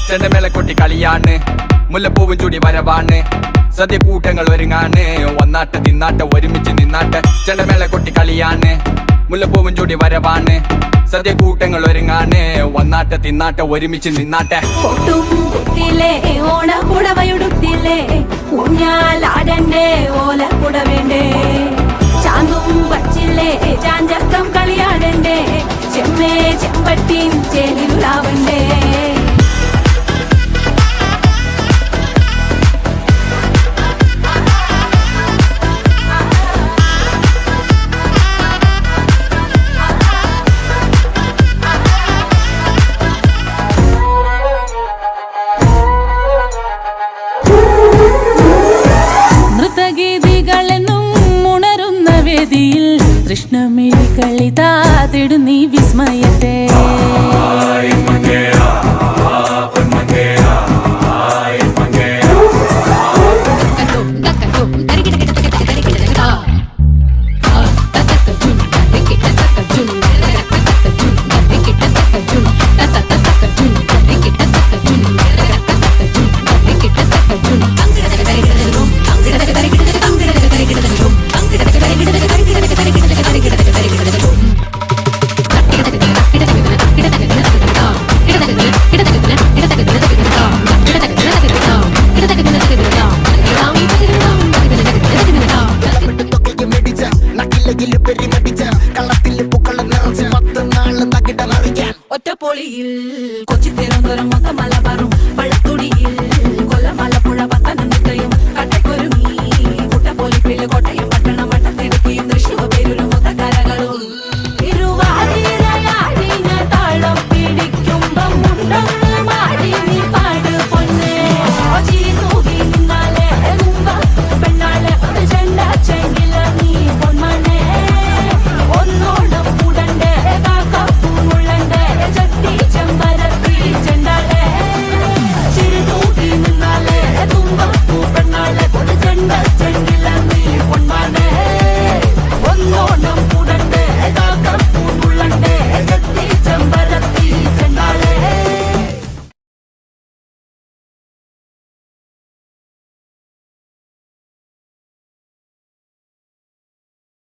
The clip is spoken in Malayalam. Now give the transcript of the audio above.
ചെണ്ടമേളക്കൊട്ടി കളിയാണ്, മുല്ലപ്പൂവും ചൂടി വരവാണ്, സദ്യ കൂട്ടങ്ങൾ ഒരുങ്ങാണ്, വന്നാട്ട് തിന്നാട്ട് ഒരുമിച്ച് നിന്നാട്ട്. ചെണ്ടമേളക്കൊട്ടി കളിയാണ്, മുല്ലപ്പൂവും ചൂടി വരവാണ്, സദ്യ കൂട്ടങ്ങൾ ഒരുങ്ങാണ്, വന്നാട്ട് തിന്നാട്ട് ഒരുമിച്ച് നിന്നാട്ടെ. ഓണപ്പുടവയുടുത്തില്ലേ ഊഞ്ഞാലാടണ്ടേ ഓലക്കുട വേണ്ടേ, ചാന്തും വച്ചില്ലേ ചാഞ്ചക്കം കളിയാടണ്ടേ, ചെമ്മേ ചെമ്പട്ടിൻ ചേലിലാവണ്ടേ. കൃഷ്ണമിഴി കളിതാതിടും നീ വിസ്മയത്തെ, ഒറ്റപ്പൊളിയിൽ കൊച്ചി തിരുവനന്തപുരം മൊത്തമല